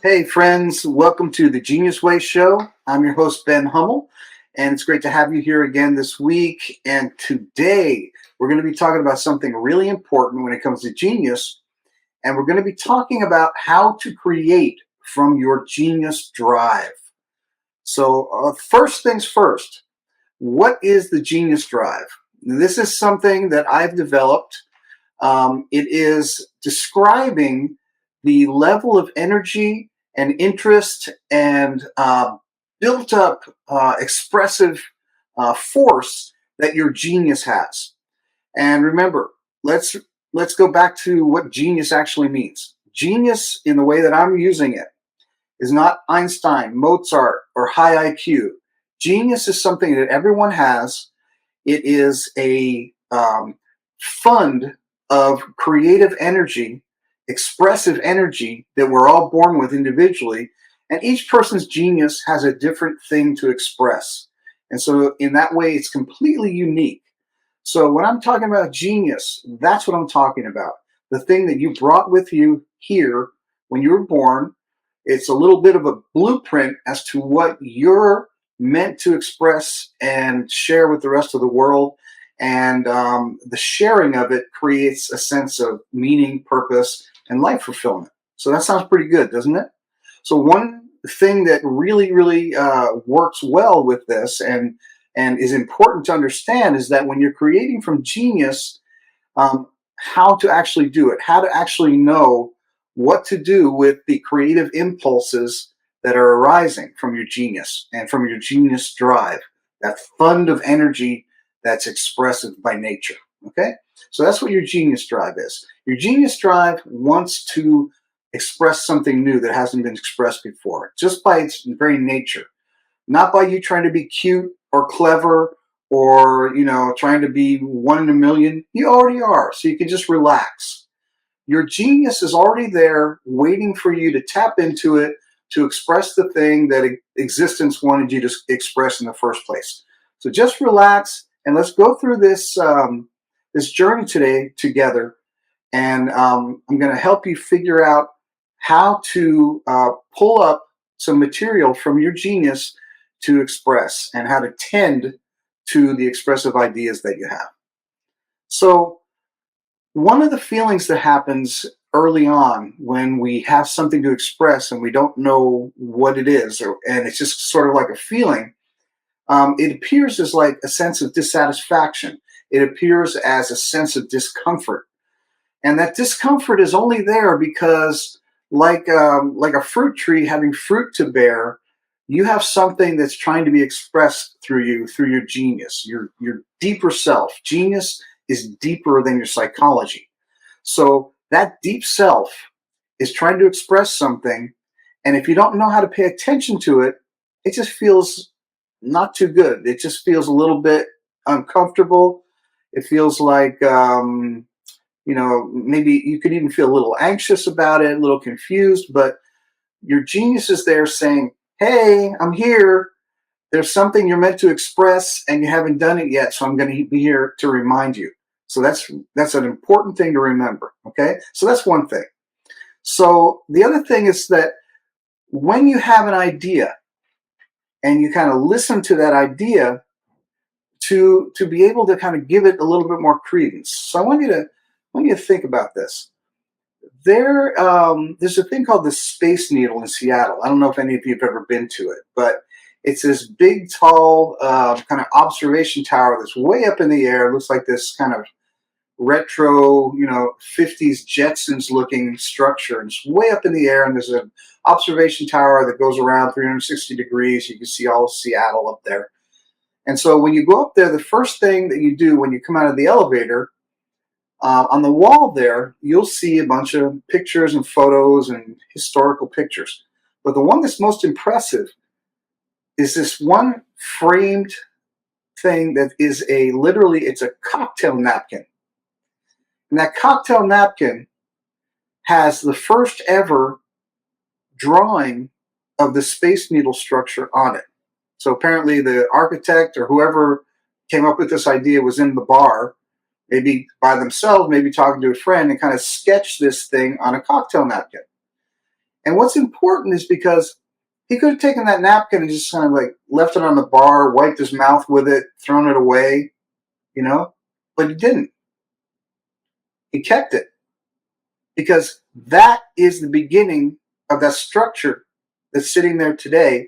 Hey, friends, welcome to the Genius Way Show. I'm your host, Ben Hummel, and it's great to have you here again this week. And today, we're going to be talking about something really important when it comes to genius, and we're going to be talking about how to create from your genius drive. So, first things first, what is the genius drive? This is something that I've developed. It is describing the level of energy and interest and built up expressive force that your genius has. And remember, let's go back to what genius actually means. Genius, in the way that I'm using it, is not Einstein, Mozart, or high IQ. Genius is something that everyone has. It is a fund of creative energy, expressive energy that we're all born with individually. And each person's genius has a different thing to express. And so, in that way, it's completely unique. So, when I'm talking about genius, that's what I'm talking about. The thing that you brought with you here when you were born. It's a little bit of a blueprint as to what you're meant to express and share with the rest of the world. And the sharing of it creates a sense of meaning, purpose, and life fulfillment. So that sounds pretty good, doesn't it? So one thing that really works well with this and is important to understand is that when you're creating from genius, how to actually do it, how to actually know what to do with the creative impulses that are arising from your genius and from your genius drive, that fund of energy that's expressive by nature. Okay? So that's what your genius drive is. Your genius drive wants to express something new that hasn't been expressed before, just by its very nature. Not by you trying to be cute or clever or, trying to be one in a million. You already are. So you can just relax. Your genius is already there waiting for you to tap into it to express the thing that existence wanted you to express in the first place. So just relax and let's go through this journey today together. And I'm going to help you figure out how to pull up some material from your genius to express and how to tend to the expressive ideas that you have. So one of the feelings that happens early on when we have something to express and we don't know what it is, and it's just sort of like a feeling, it appears as like a sense of dissatisfaction. It appears as a sense of discomfort. And that discomfort is only there because, like a fruit tree having fruit to bear, you have something that's trying to be expressed through you, through your genius, your deeper self. Genius is deeper than your psychology. So that deep self is trying to express something, and if you don't know how to pay attention to it, it just feels not too good. It just feels a little bit uncomfortable. It feels like maybe you could even feel a little anxious about it, a little confused, but your genius is there saying, hey, I'm here. There's something you're meant to express and you haven't done it yet, so I'm going to be here to remind you. So that's an important thing to remember, okay? So that's one thing. So the other thing is that when you have an idea and you kind of listen to that idea to be able to kind of give it a little bit more credence. So I want you to think about this. There's a thing called the Space Needle in Seattle. I don't know if any of you have ever been to it, but it's this big, tall kind of observation tower that's way up in the air. It looks like this kind of retro, 50s Jetsons looking structure. And it's way up in the air, and there's an observation tower that goes around 360 degrees. You can see all of Seattle up there. And so when you go up there, the first thing that you do when you come out of the elevator, on the wall there, you'll see a bunch of pictures and photos and historical pictures. But the one that's most impressive is this one framed thing that is it's a cocktail napkin. And that cocktail napkin has the first ever drawing of the Space Needle structure on it. So apparently the architect or whoever came up with this idea was in the bar, maybe by themselves, maybe talking to a friend, and kind of sketched this thing on a cocktail napkin. And what's important is because he could have taken that napkin and just kind of like left it on the bar, wiped his mouth with it, thrown it away, you know, but he didn't. He kept it because that is the beginning of that structure that's sitting there today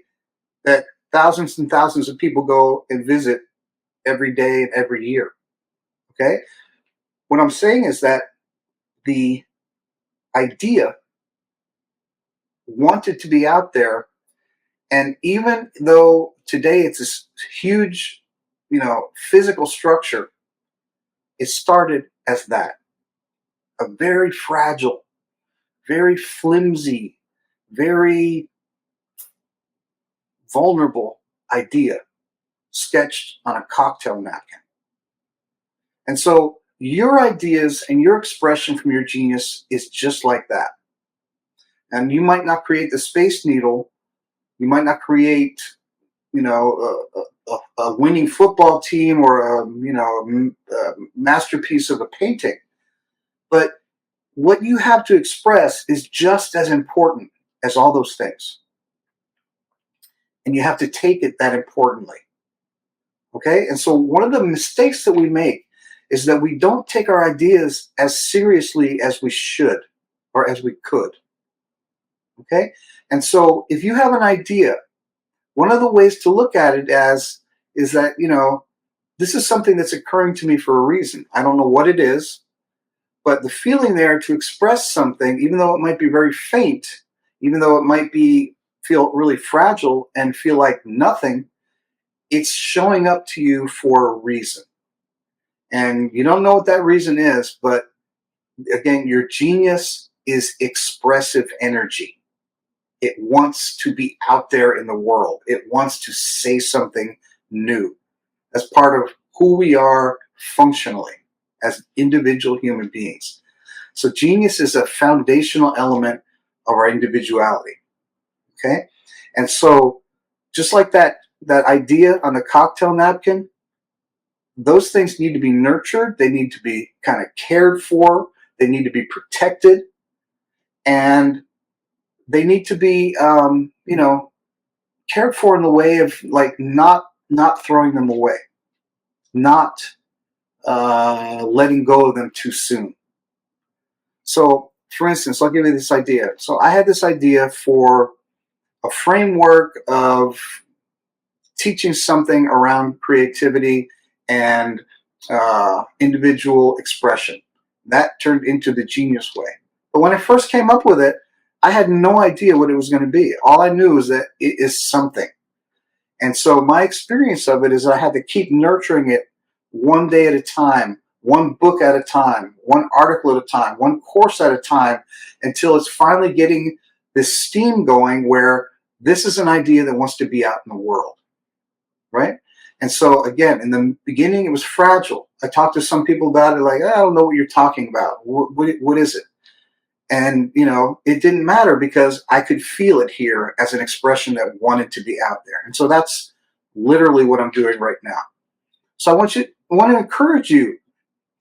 that thousands and thousands of people go and visit every day and every year. Okay? What I'm saying is that the idea wanted to be out there. And even though today it's this huge, physical structure, it started as that, a very fragile, very flimsy, very vulnerable idea sketched on a cocktail napkin. And so your ideas and your expression from your genius is just like that. And you might not create the Space Needle, you might not create, a winning football team or a masterpiece of a painting, but what you have to express is just as important as all those things. And you have to take it that importantly. Okay? And so one of the mistakes that we make is that we don't take our ideas as seriously as we should or as we could. Okay? And so if you have an idea, one of the ways to look at it as is that, this is something that's occurring to me for a reason. I don't know what it is, but the feeling there to express something, even though it might be very faint, even though it might feel really fragile and feel like nothing, it's showing up to you for a reason. And you don't know what that reason is, but again, your genius is expressive energy. It wants to be out there in the world. It wants to say something new as part of who we are functionally as individual human beings. So genius is a foundational element of our individuality. Okay? And so just like that idea on the cocktail napkin, those things need to be nurtured. They need to be kind of cared for. They need to be protected. And they need to be, cared for in the way of like not throwing them away, not letting go of them too soon. So, for instance, I'll give you this idea. So I had this idea for a framework of teaching something around creativity and individual expression. That turned into the Genius Way. But when I first came up with it, I had no idea what it was going to be. All I knew was that it is something. And so my experience of it is I had to keep nurturing it one day at a time, one book at a time, one article at a time, one course at a time, until it's finally getting this steam going where this is an idea that wants to be out in the world, right? And so again, in the beginning, it was fragile. I talked to some people about it, like, I don't know what you're talking about. What is it? And, it didn't matter because I could feel it here as an expression that wanted to be out there. And so that's literally what I'm doing right now. So I want to encourage you,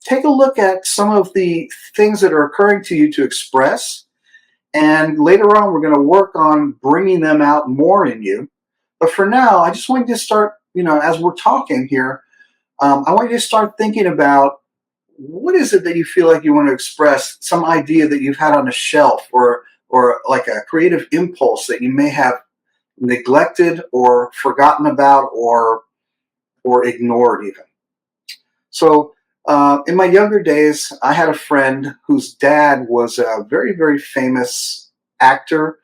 take a look at some of the things that are occurring to you to express. And later on, we're going to work on bringing them out more in you. But for now, I just want you to start, as we're talking here, I want you to start thinking about what is it that you feel like you want to express, some idea that you've had on a shelf or like a creative impulse that you may have neglected or forgotten about or ignored even. So in my younger days, I had a friend whose dad was a very, very famous actor.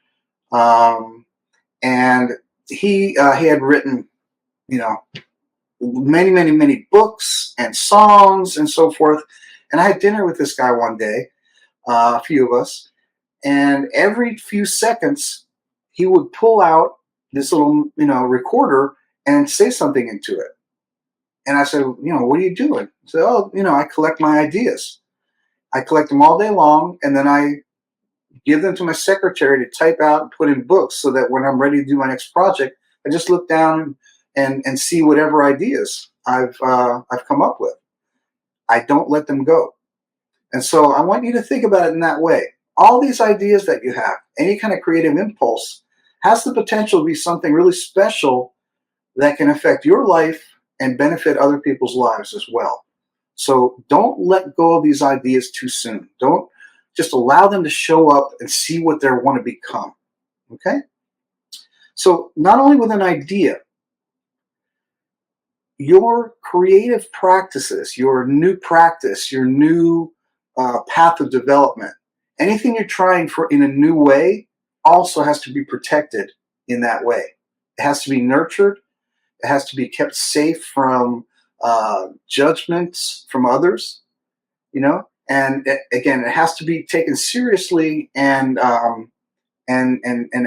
And he had written, many, many, many books and songs and so forth. And I had dinner with this guy one day, a few of us, and every few seconds he would pull out this little, recorder and say something into it. And I said, what are you doing? He said, oh, I collect my ideas. I collect them all day long, and then I give them to my secretary to type out and put in books so that when I'm ready to do my next project, I just look down and see whatever ideas I've come up with. I don't let them go. And so I want you to think about it in that way. all these ideas that you have, any kind of creative impulse, has the potential to be something really special that can affect your life and benefit other people's lives as well. So don't let go of these ideas too soon. Don't just allow them to show up and see what they want to become. Okay? So, not only with an idea, your creative practices, your new practice, your new path of development, anything you're trying for in a new way also has to be protected in that way. It has to be nurtured. It has to be kept safe from judgments from others, And again, it has to be taken seriously and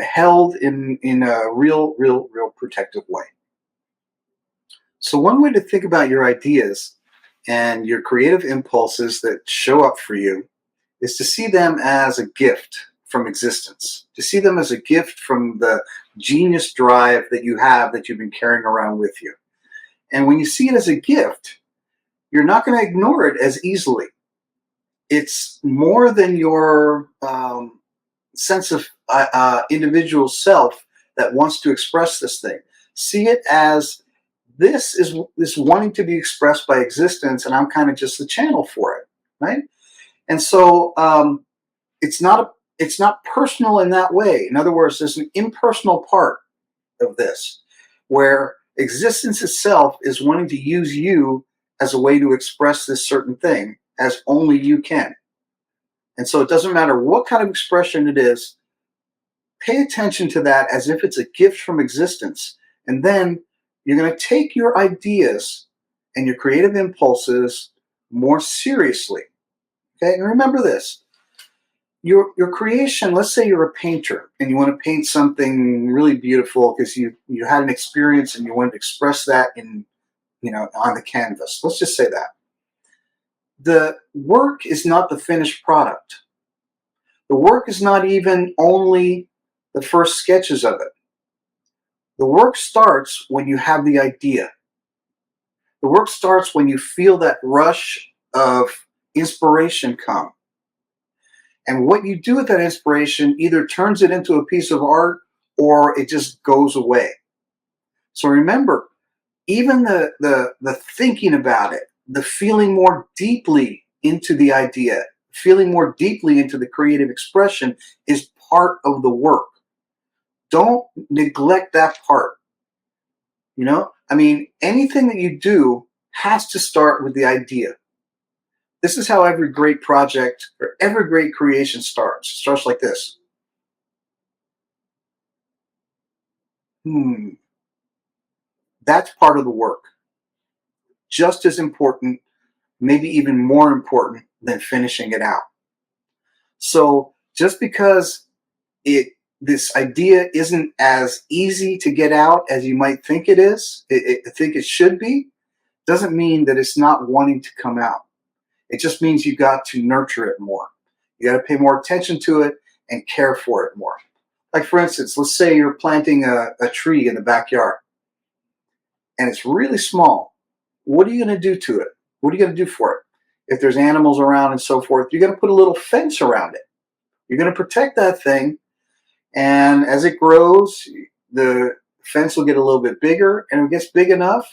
held in a real protective way. So one way to think about your ideas and your creative impulses that show up for you is to see them as a gift from existence, to see them as a gift from the genius drive that you have that you've been carrying around with you. And when you see it as a gift, you're not going to ignore it as easily. It's more than your sense of individual self that wants to express this thing. See it as this is this wanting to be expressed by existence, and I'm kind of just the channel for it, right? And so it's not personal in that way. In other words, there's an impersonal part of this where existence itself is wanting to use you as a way to express this certain thing as only you can. And so it doesn't matter what kind of expression it is, pay attention to that as if it's a gift from existence. And then you're going to take your ideas and your creative impulses more seriously. Okay, and remember this. Your creation, let's say you're a painter and you want to paint something really beautiful because you had an experience and you wanted to express that on the canvas. Let's just say that. The work is not the finished product. The work is not even only the first sketches of it. The work starts when you have the idea. The work starts when you feel that rush of inspiration come. And what you do with that inspiration either turns it into a piece of art or it just goes away. So remember, even the thinking about it, the feeling more deeply into the idea, feeling more deeply into the creative expression is part of the work. Don't neglect that part. Anything that you do has to start with the idea. This is how every great project or every great creation starts. It starts like this. That's part of the work. Just as important, maybe even more important than finishing it out. So just because this idea isn't as easy to get out as you might think it is, think it should be, doesn't mean that it's not wanting to come out. It just means you got to nurture it more. You got to pay more attention to it and care for it more. Like for instance, let's say you're planting a tree in the backyard and it's really small. What are you going to do to it? What are you going to do for it? If there's animals around and so forth, you're going to put a little fence around it. You're going to protect that thing. And as it grows, the fence will get a little bit bigger, and if it gets big enough,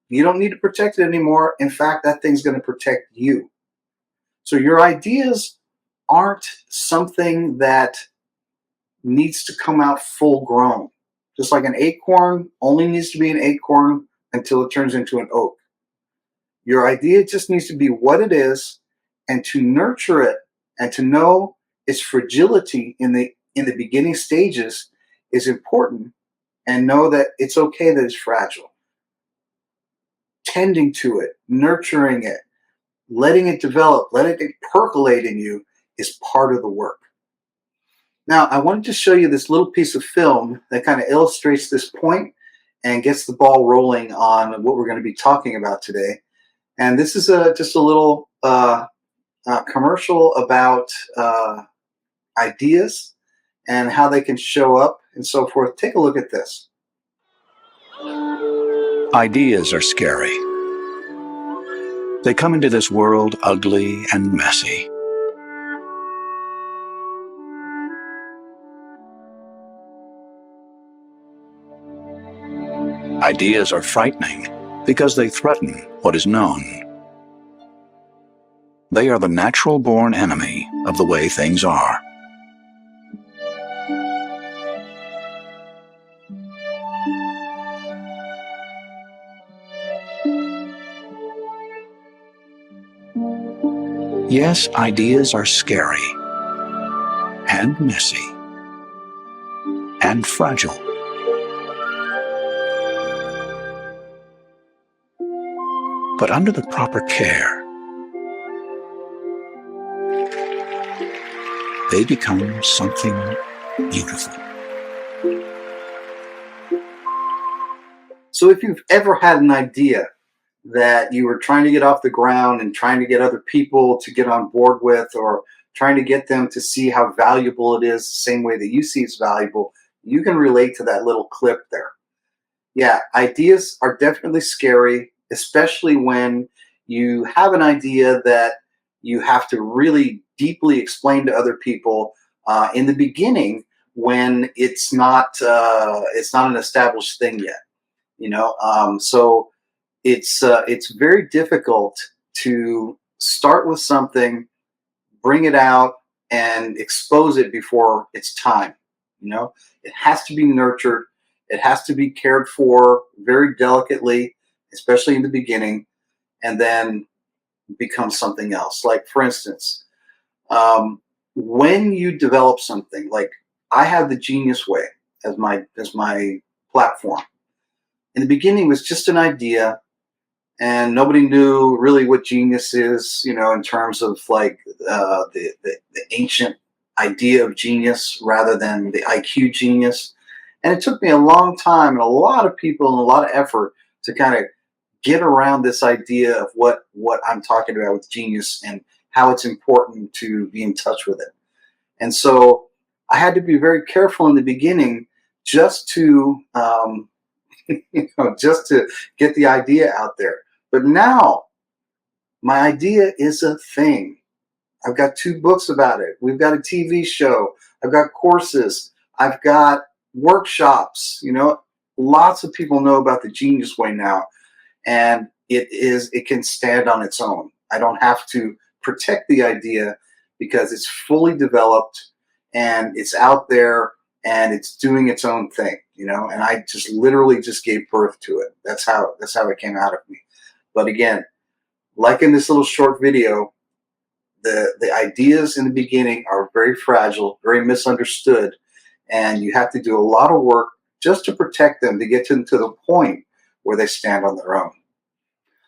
you don't need to protect it anymore. In fact, that thing's going to protect you. So your ideas aren't something that needs to come out full grown. Just like an acorn only needs to be an acorn until it turns into an oak. Your idea just needs to be what it is, and to nurture it and to know its fragility in the beginning stages is important, and know that it's okay that it's fragile. Tending to it, nurturing it, letting it develop, letting it percolate in you is part of the work. Now, I wanted to show you this little piece of film that kind of illustrates this point and gets the ball rolling on what we're going to be talking about today. And this is just a little commercial about ideas and how they can show up and so forth. Take a look at this. Ideas are scary. They come into this world ugly and messy. Ideas are frightening because they threaten what is known. They are the natural-born enemy of the way things are. Yes, ideas are scary and messy and fragile. But under the proper care, they become something beautiful. So if you've ever had an idea that you were trying to get off the ground and trying to get other people to get on board with, or trying to get them to see how valuable it is the same way that you see it's valuable, you can relate to that little clip there. Yeah, ideas are definitely scary, especially when you have an idea that you have to really deeply explain to other people in the beginning, when it's not an established thing yet. So it's very difficult to start with something, bring it out, and expose it before it's time. It has to be nurtured. It has to be cared for very delicately, especially in the beginning, and then become something else. Like, for instance, when you develop something, like I have the Genius Way as my platform. In the beginning, it was just an idea, and nobody knew really what genius is, in terms of like the ancient idea of genius rather than the IQ genius. And it took me a long time and a lot of people and a lot of effort to kind of get around this idea of what I'm talking about with genius and how it's important to be in touch with it. And so I had to be very careful in the beginning just to just to get the idea out there. But now my idea is a thing. I've got 2 books about it. We've got a TV show. I've got courses. I've got workshops. Lots of people know about the Genius Way now, and it can stand on its own. I don't have to protect the idea because it's fully developed and it's out there and it's doing its own thing, and I just literally just gave birth to it. That's how it came out of me. But again, like in this little short video, the ideas in the beginning are very fragile, very misunderstood, and you have to do a lot of work just to protect them to get them to the point where they stand on their own.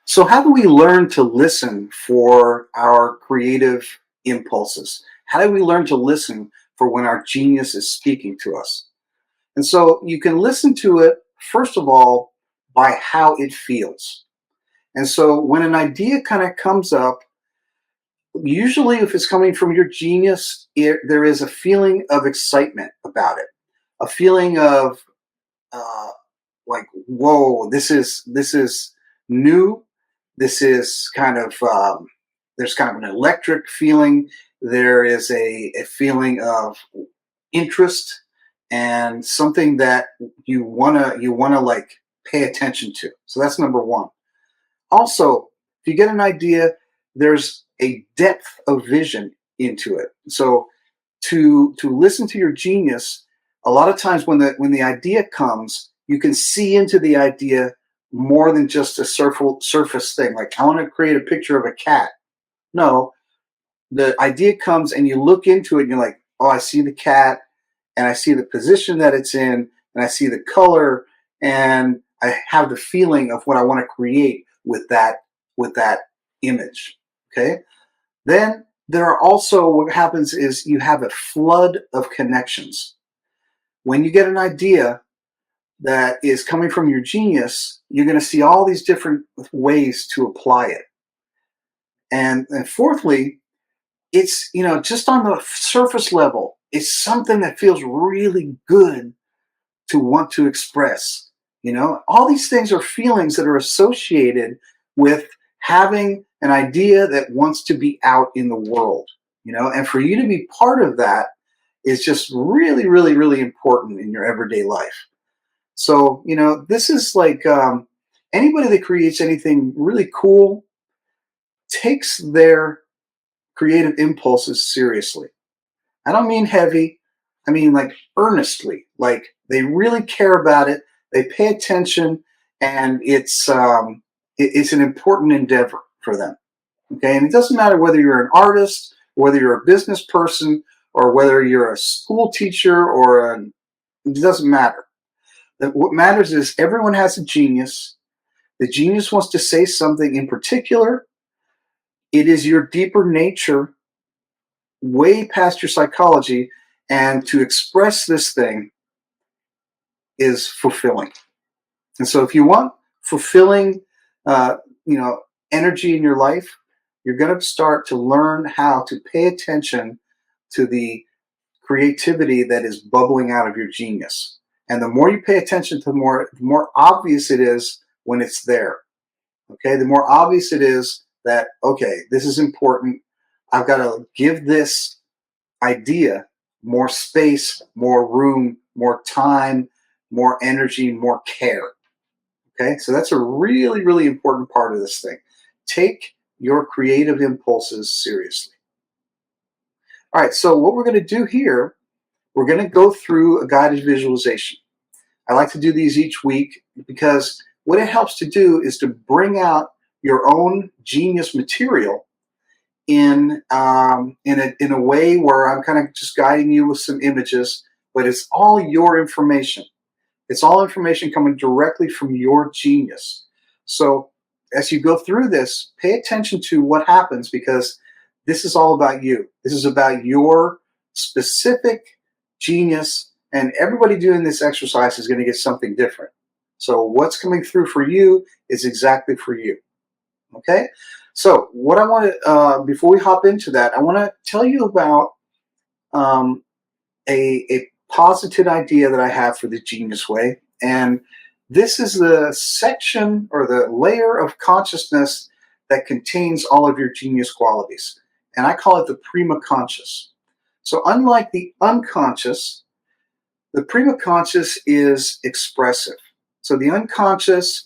So how do we learn to listen for our creative impulses? How do we learn to listen for when our genius is speaking to us? And so you can listen to it, first of all, by how it feels. And so when an idea kind of comes up, usually if it's coming from your genius, there is a feeling of excitement about it, a feeling of like, whoa, this is new. This is kind of there's kind of an electric feeling. There is a feeling of interest and something that you wanna like pay attention to. So that's number one. Also, if you get an idea, there's a depth of vision into it. So to listen to your genius, a lot of times when the idea comes, you can see into the idea more than just a surface thing. Like, I want to create a picture of a cat. No, the idea comes and you look into it and you're like, oh, I see the cat and I see the position that it's in and I see the color and I have the feeling of what I want to create with that image. Okay. Then there are also, what happens is you have a flood of connections. When you get an idea that is coming from your genius, you're going to see all these different ways to apply it. And fourthly, it's, just on the surface level, it's something that feels really good to want to express. All these things are feelings that are associated with having an idea that wants to be out in the world, and for you to be part of that is just really, really, really important in your everyday life. So, this is like anybody that creates anything really cool takes their creative impulses seriously. I don't mean heavy, I mean like earnestly. Like they really care about it, they pay attention, and it's an important endeavor for them. Okay, and it doesn't matter whether you're an artist, whether you're a business person, or whether you're a school teacher it doesn't matter. What matters is everyone has a genius. The genius wants to say something in particular. It is your deeper nature, way past your psychology, and to express this thing is fulfilling. And so, if you want fulfilling, uh, you know, energy in your life, you're going to start to learn how to pay attention to the creativity that is bubbling out of your genius. And the more you pay attention to the more obvious it is when it's there. Okay, the more obvious it is that, okay, this is important. I've got to give this idea more space, more room, more time, more energy, more care. Okay, so that's a really, really important part of this thing. Take your creative impulses seriously. All right, so what we're going to do here, we're going to go through a guided visualization. I like to do these each week because what it helps to do is to bring out your own genius material in a way where I'm kind of just guiding you with some images, but it's all your information. It's all information coming directly from your genius. So as you go through this, pay attention to what happens because this is all about you. This is about your specific genius, and everybody doing this exercise is going to get something different. So what's coming through for you is exactly for you. Okay? So what I want to, before we hop into that, I want to tell you about um, a posited idea that I have for the Genius Way. And this is the section or the layer of consciousness that contains all of your genius qualities. And I call it the prima conscious. So, unlike the unconscious, the prima conscious is expressive. So, the unconscious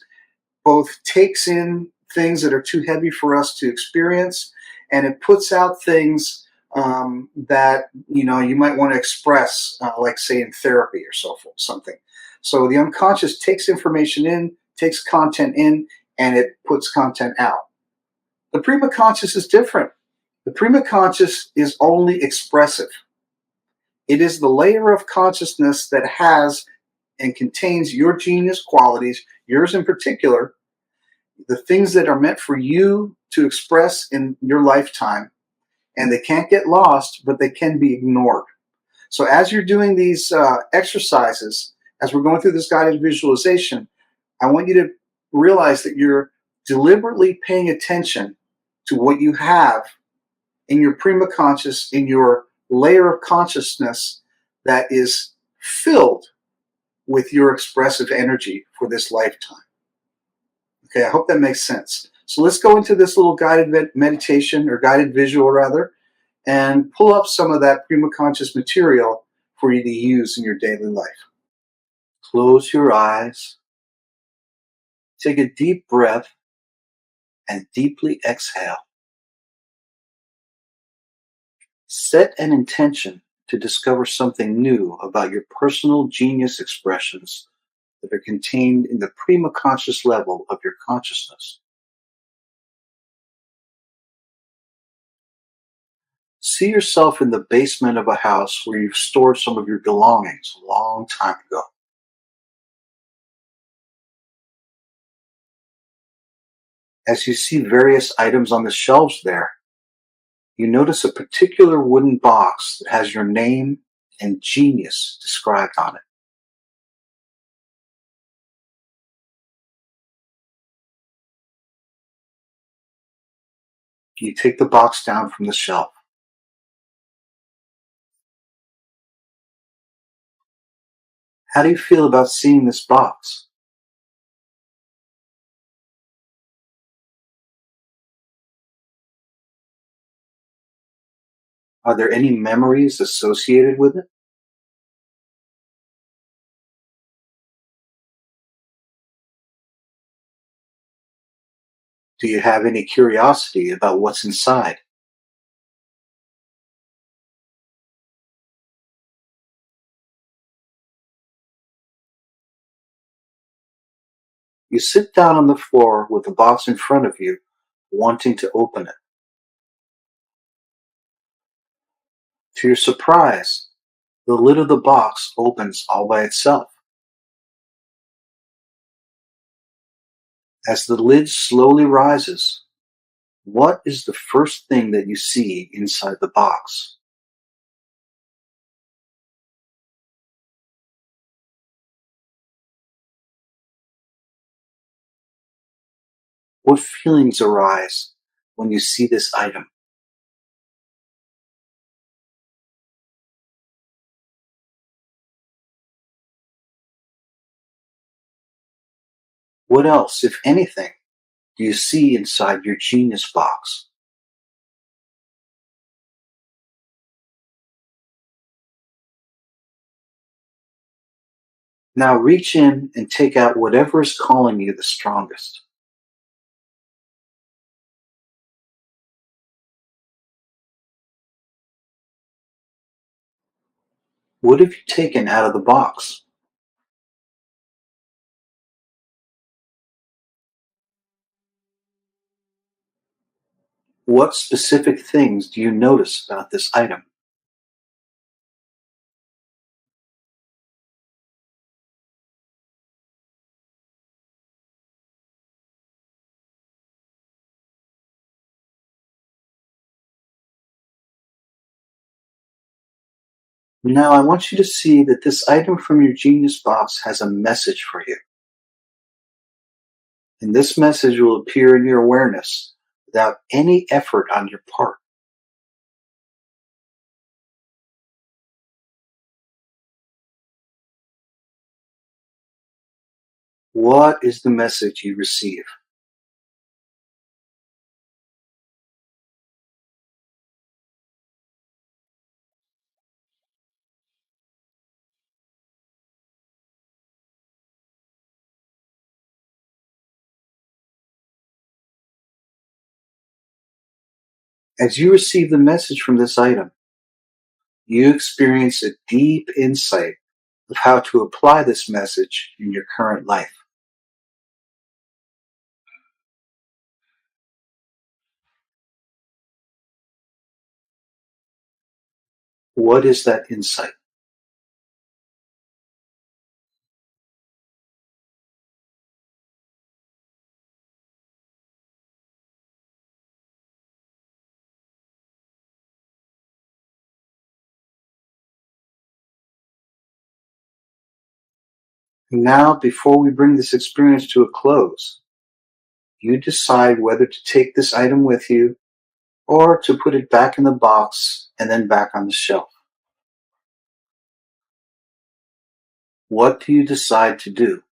both takes in things that are too heavy for us to experience, and it puts out things that you might want to express, like say in therapy or something. So the unconscious takes information in, takes content in, and it puts content out. The prima conscious is different. The prima conscious is only expressive. It is the layer of consciousness that has and contains your genius qualities, yours in particular, the things that are meant for you to express in your lifetime, and they can't get lost, but they can be ignored. So as you're doing these exercises, as we're going through this guided visualization, I want you to realize that you're deliberately paying attention to what you have in your prima conscious, in your layer of consciousness that is filled with your expressive energy for this lifetime. Okay, I hope that makes sense. So let's go into this little guided meditation, or guided visual rather, and pull up some of that prima conscious material for you to use in your daily life. Close your eyes, take a deep breath, and deeply exhale. Set an intention to discover something new about your personal genius expressions that are contained in the prima conscious level of your consciousness. See yourself in the basement of a house where you've stored some of your belongings a long time ago. As you see various items on the shelves there, you notice a particular wooden box that has your name and genius described on it. You take the box down from the shelf. How do you feel about seeing this box? Are there any memories associated with it? Do you have any curiosity about what's inside? You sit down on the floor with the box in front of you, wanting to open it. To your surprise, the lid of the box opens all by itself. As the lid slowly rises, what is the first thing that you see inside the box? What feelings arise when you see this item? What else, if anything, do you see inside your genius box? Now reach in and take out whatever is calling you the strongest. What have you taken out of the box? What specific things do you notice about this item? Now I want you to see that this item from your genius box has a message for you. And this message will appear in your awareness without any effort on your part. What is the message you receive? As you receive the message from this item, you experience a deep insight of how to apply this message in your current life. What is that insight? Now, before we bring this experience to a close, you decide whether to take this item with you or to put it back in the box and then back on the shelf. What do you decide to do?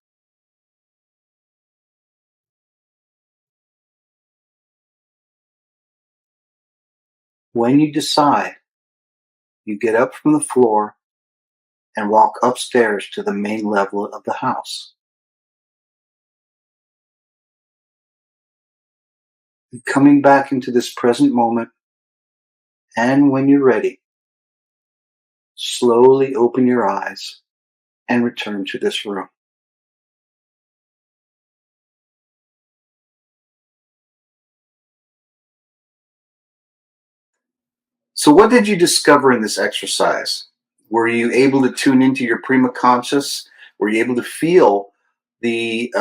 When you decide, you get up from the floor and walk upstairs to the main level of the house. And coming back into this present moment, and when you're ready, slowly open your eyes and return to this room. So, what did you discover in this exercise? Were you able to tune into your prima conscious? Were you able to feel the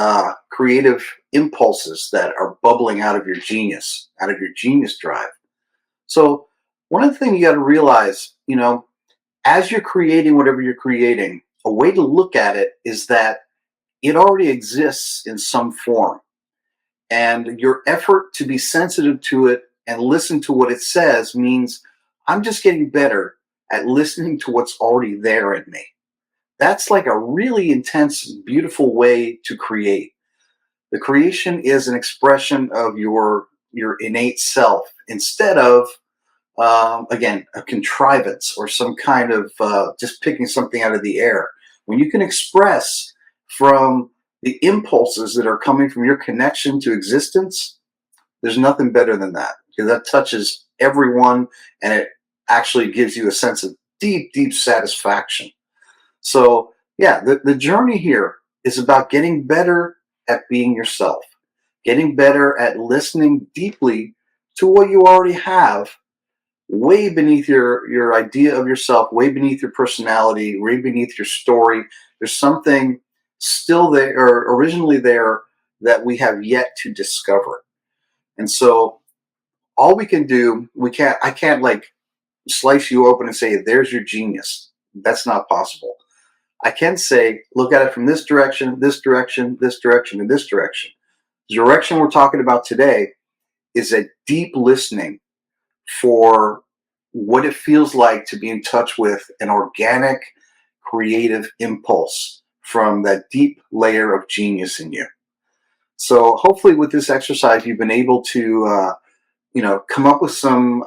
creative impulses that are bubbling out of your genius drive? So, one of the things you got to realize, as you're creating whatever you're creating, a way to look at it is that it already exists in some form. And your effort to be sensitive to it and listen to what it says means I'm just getting better at listening to what's already there in me. That's like a really intense, beautiful way to create. The creation is an expression of your innate self instead of again, a contrivance or some kind of just picking something out of the air. When you can express from the impulses that are coming from your connection to existence, There's nothing better than that, because that touches everyone and it actually gives you a sense of deep, deep satisfaction. So, yeah, the journey here is about getting better at being yourself, getting better at listening deeply to what you already have, way beneath your idea of yourself, way beneath your personality, way beneath your story. There's something still there, or originally there, that we have yet to discover. And so all we can do, I can't like slice you open and say, there's your genius. That's not possible. I can say, look at it from this direction, this direction, this direction, and this direction. The direction we're talking about today is a deep listening for what it feels like to be in touch with an organic, creative impulse from that deep layer of genius in you. So hopefully with this exercise, you've been able to, come up with some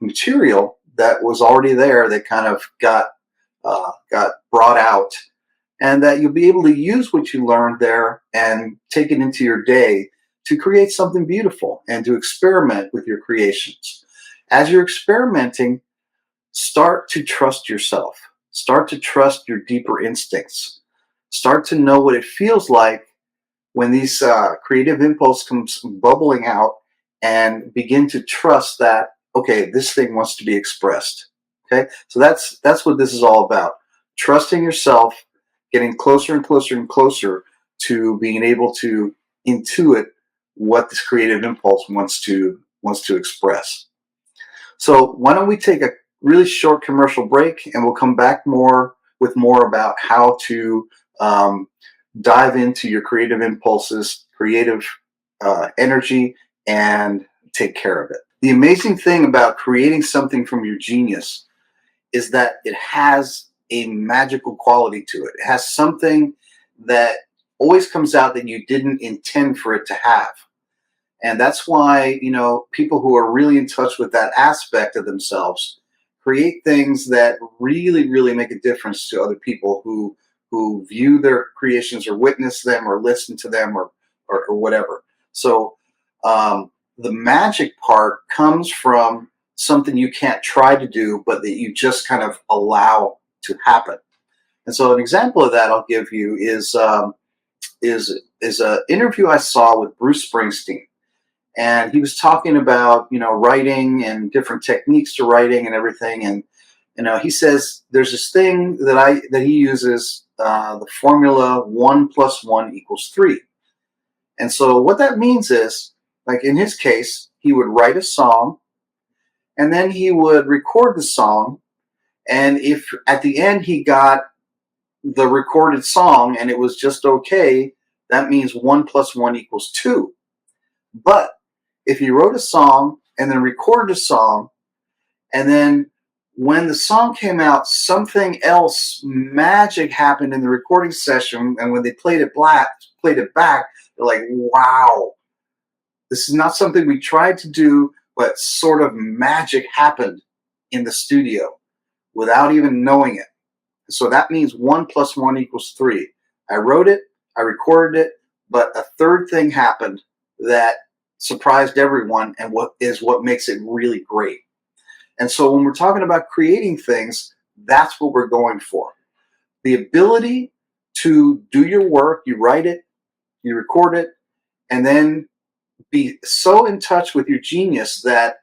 material that was already there that kind of got brought out, and that you'll be able to use what you learned there and take it into your day to create something beautiful and to experiment with your creations. As you're experimenting, start to trust yourself. Start to trust your deeper instincts. Start to know what it feels like when these creative impulse comes bubbling out, and begin to trust that, okay, this thing wants to be expressed. Okay, so that's what this is all about. Trusting yourself, getting closer and closer and closer to being able to intuit what this creative impulse wants to express. So why don't we take a really short commercial break, and we'll come back with more about how to dive into your creative impulses, creative energy, and take care of it. The amazing thing about creating something from your genius is that it has a magical quality to it. It has something that always comes out that you didn't intend for it to have. And that's why, people who are really in touch with that aspect of themselves create things that really, really make a difference to other people who view their creations or witness them or listen to them or whatever. So the magic part comes from something you can't try to do, but that you just kind of allow to happen. And so an example of that I'll give you is an interview I saw with Bruce Springsteen. And he was talking about, writing and different techniques to writing and everything. And, he says there's this thing that he uses, the formula 1 + 1 = 3. And so what that means is, like in his case, he would write a song, and then he would record the song. And if at the end he got the recorded song and it was just okay, that means 1 + 1 = 2. But if he wrote a song and then recorded a song, and then when the song came out, something else magic happened in the recording session, and when they played it back, they're like, wow, this is not something we tried to do, but sort of magic happened in the studio without even knowing it. So that means 1 + 1 = 3. I wrote it, I recorded it, but a third thing happened that surprised everyone, and what makes it really great. And so when we're talking about creating things, that's what we're going for. The ability to do your work, you write it, you record it, and then be so in touch with your genius that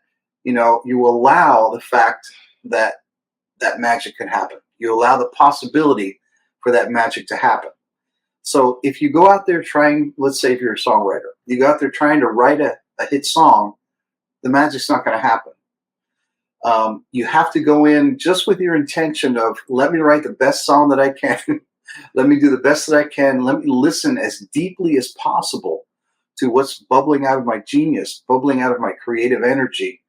you allow the fact that magic can happen. You allow the possibility for that magic to happen. So if you go out there trying, let's say if you're a songwriter, you go out there trying to write a hit song, the magic's not going to happen. You have to go in just with your intention of, let me write the best song that I can. Let me do the best that I can. Let me listen as deeply as possible to what's bubbling out of my genius, bubbling out of my creative energy.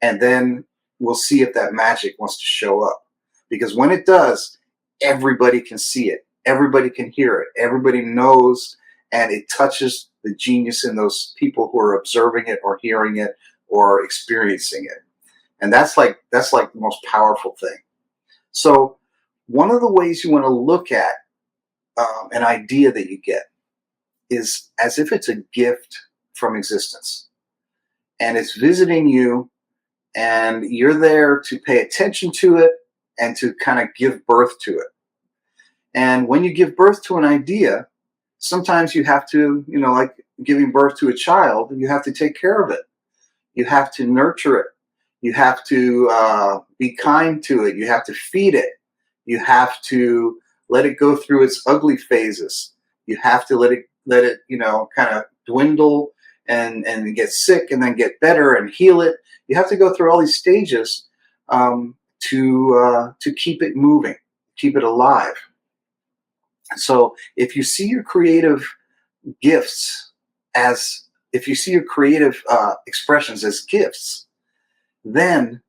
And then we'll see if that magic wants to show up. Because when it does, everybody can see it. Everybody can hear it. Everybody knows, and it touches the genius in those people who are observing it or hearing it or experiencing it. And that's like the most powerful thing. So one of the ways you want to look at an idea that you get is as if it's a gift from existence. and it's visiting you, and you're there to pay attention to it and to kind of give birth to it. And when you give birth to an idea, sometimes you have to, like giving birth to a child, you have to take care of it. You have to nurture it. You have to be kind to it. You have to feed it. You have to let it go through its ugly phases. You have to let it, kind of dwindle and get sick and then get better and heal it. You have to go through all these stages to keep it moving, keep it alive. So if you see your creative gifts as, if you see your creative expressions as gifts, then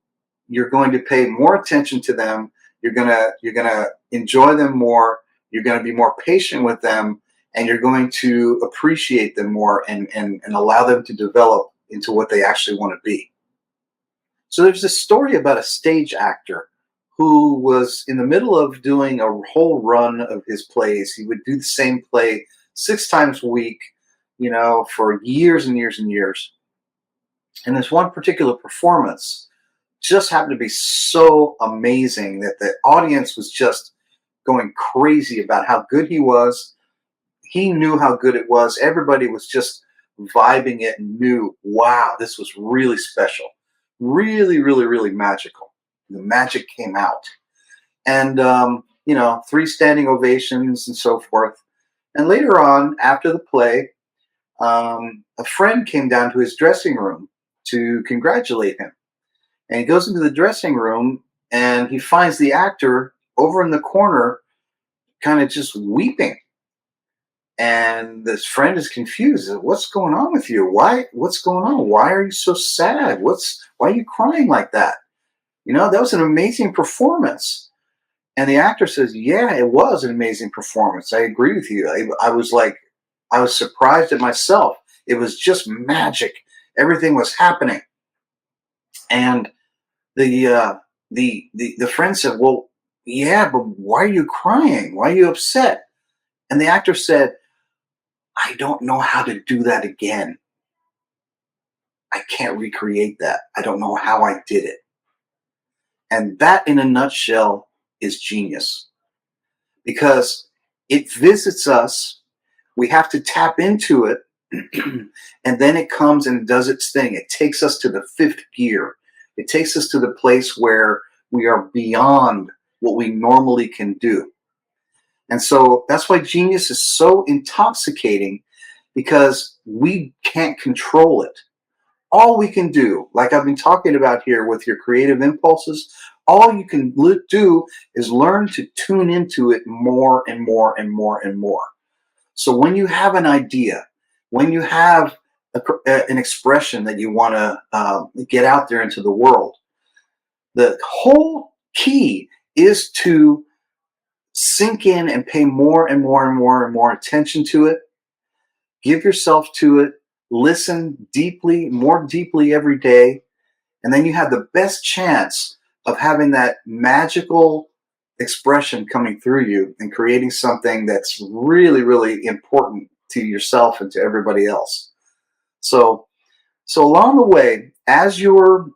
you're going to pay more attention to them. You're gonna enjoy them more. You're going to be more patient with them, and you're going to appreciate them more and allow them to develop into what they actually want to be. So there's this story about a stage actor who was in the middle of doing a whole run of his plays. He would do the same play 6 times a week, for years and years and years. And this one particular performance just happened to be so amazing that the audience was just going crazy about how good he was. He knew how good it was. Everybody was just vibing it and knew, wow, this was really special. Really, really, really magical. The magic came out. And, 3 standing ovations and so forth. And later on, after the play, a friend came down to his dressing room to congratulate him. And he goes into the dressing room and he finds the actor over in the corner kind of just weeping. And this friend is confused. What's going on with you? What's going on? Why are you so sad? Why are you crying like that? That was an amazing performance. And the actor says, yeah, it was an amazing performance. I agree with you. I was surprised at myself. It was just magic. Everything was happening. And the friend said, well, yeah, but why are you crying? Why are you upset? And the actor said, I don't know how to do that again. I can't recreate that. I don't know how I did it. And that, in a nutshell, is genius. Because it visits us, we have to tap into it, and then it comes and does its thing. It takes us to the 5th gear. It takes us to the place where we are beyond what we normally can do. And so that's why genius is so intoxicating, because we can't control it. All we can do, like I've been talking about here with your creative impulses, all you can do is learn to tune into it more and more and more and more. So when you have an idea, when you have an expression that you want to get out there into the world, the whole key is to sink in and pay more and more and more and more attention to it. Give yourself to it. Listen deeply, more deeply every day. And then you have the best chance of having that magical expression coming through you and creating something that's really, really important to yourself and to everybody else. So along the way, as you're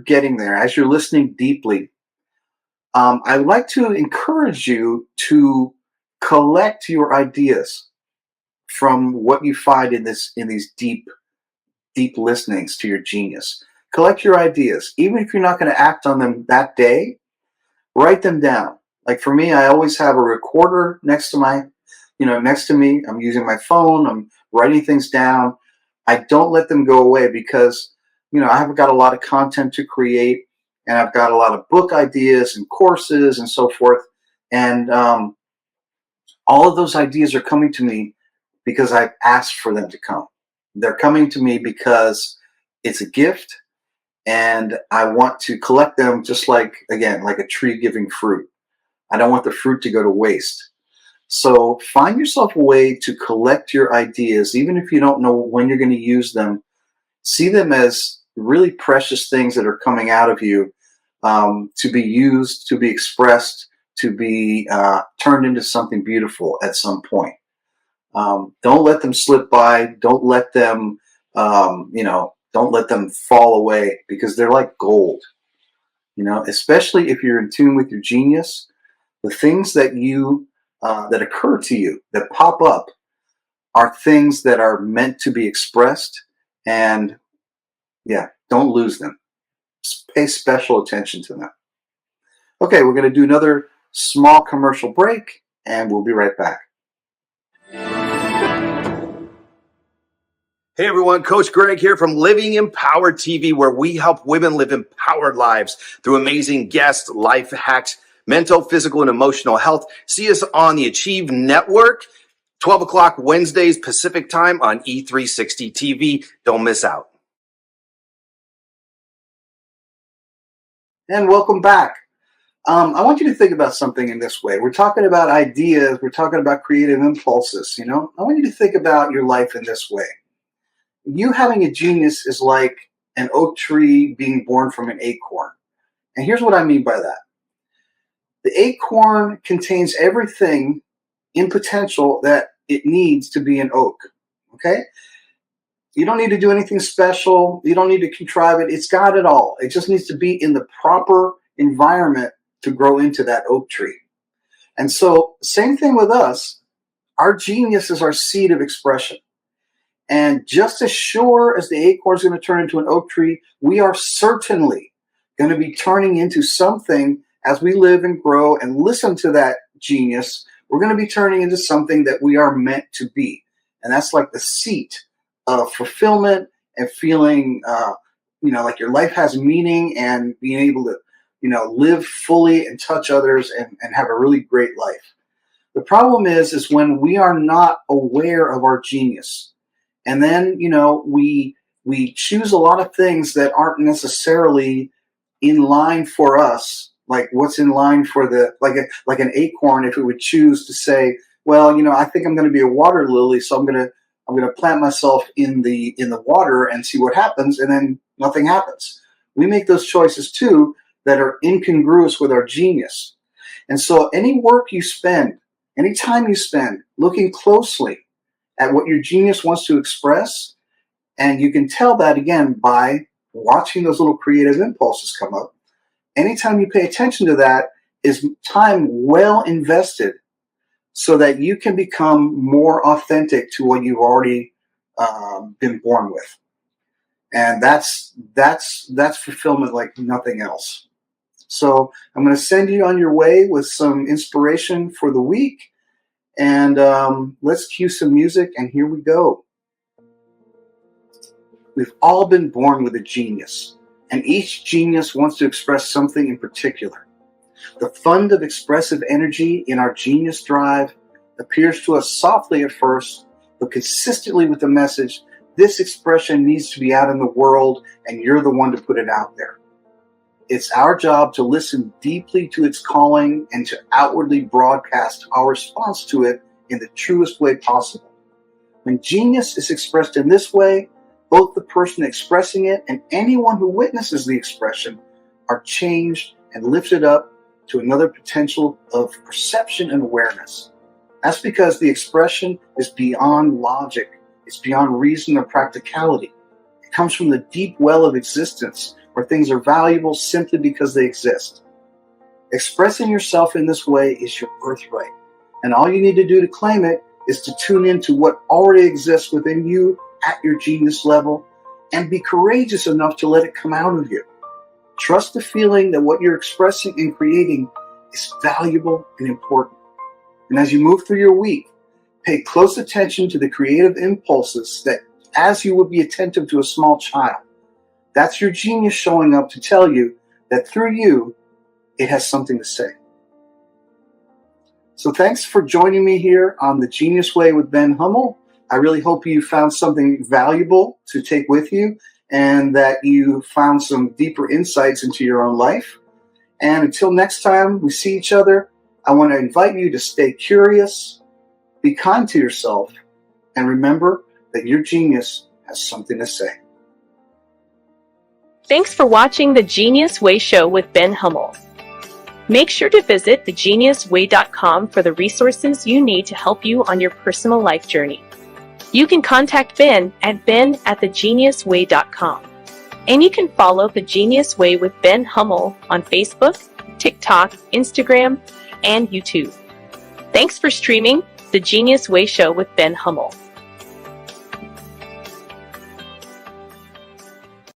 getting there, as you're listening deeply, I would like to encourage you to collect your ideas from what you find in these deep listenings to your genius. Collect your ideas. Even if you're not going to act on them that day, write them down. Like for me, I always have a recorder next to me. I'm using my phone. I'm writing things down. I don't let them go away because, I have got a lot of content to create, and I've got a lot of book ideas and courses and so forth. And all of those ideas are coming to me because I've asked for them to come. They're coming to me because it's a gift, and I want to collect them just like a tree giving fruit. I don't want the fruit to go to waste. So find yourself a way to collect your ideas, even if you don't know when you're going to use them. See them as really precious things that are coming out of you, to be used, to be expressed, to be turned into something beautiful at some point. Don't let them slip by. Don't let them, Don't let them fall away because they're like gold. Especially if you're in tune with your genius, the things that that occur to you, that pop up, are things that are meant to be expressed. And yeah, don't lose them. Pay special attention to them. Okay, we're going to do another small commercial break, and we'll be right back. Hey everyone, Coach Greg here from Living Empowered TV, where we help women live empowered lives through amazing guests, life hacks, mental, physical, and emotional health. See us on the Achieve Network, 12 o'clock Wednesdays Pacific time on E360 TV. Don't miss out. And welcome back. I want you to think about something in this way. We're talking about ideas. We're talking about creative impulses. I want you to think about your life in this way. You having a genius is like an oak tree being born from an acorn. And here's what I mean by that. The acorn contains everything in potential that it needs to be an oak. Okay? You don't need to do anything special. You don't need to contrive it. It's got it all. It just needs to be in the proper environment to grow into that oak tree. And so, same thing with us. Our genius is our seed of expression. And just as sure as the acorn is going to turn into an oak tree, we are certainly going to be turning into something as we live and grow and listen to that genius. We're going to be turning into something that we are meant to be. And that's like the seat of fulfillment and feeling, like your life has meaning and being able to, live fully and touch others and have a really great life. The problem is when we are not aware of our genius. And then, we choose a lot of things that aren't necessarily in line for us, like what's in line for like an acorn. If it would choose to say, well, I think I'm going to be a water lily, so I'm going to plant myself in the water and see what happens, and then nothing happens. We make those choices too that are incongruous with our genius. And so any work you spend, any time you spend looking closely at what your genius wants to express, and you can tell that again by watching those little creative impulses come up. Anytime you pay attention to that is time well invested so that you can become more authentic to what you've already been born with. And that's fulfillment like nothing else. So I'm going to send you on your way with some inspiration for the week. And let's cue some music, and here we go. We've all been born with a genius, and each genius wants to express something in particular. The fund of expressive energy in our genius drive appears to us softly at first, but consistently with the message, this expression needs to be out in the world, and you're the one to put it out there. It's our job to listen deeply to its calling and to outwardly broadcast our response to it in the truest way possible. When genius is expressed in this way, both the person expressing it and anyone who witnesses the expression are changed and lifted up to another potential of perception and awareness. That's because the expression is beyond logic. It's beyond reason or practicality. It comes from the deep well of existence where things are valuable simply because they exist. Expressing yourself in this way is your birthright, and all you need to do to claim it is to tune into what already exists within you at your genius level and be courageous enough to let it come out of you. Trust the feeling that what you're expressing and creating is valuable and important. And as you move through your week, pay close attention to the creative impulses that, as you would be attentive to a small child, that's your genius showing up to tell you that through you, it has something to say. So thanks for joining me here on The Genius Way with Ben Hummel. I really hope you found something valuable to take with you and that you found some deeper insights into your own life. And until next time we see each other, I want to invite you to stay curious, be kind to yourself, and remember that your genius has something to say. Thanks for watching The Genius Way Show with Ben Hummel. Make sure to visit thegeniusway.com for the resources you need to help you on your personal life journey. You can contact Ben at ben@thegeniusway.com. And you can follow The Genius Way with Ben Hummel on Facebook, TikTok, Instagram, and YouTube. Thanks for streaming The Genius Way Show with Ben Hummel.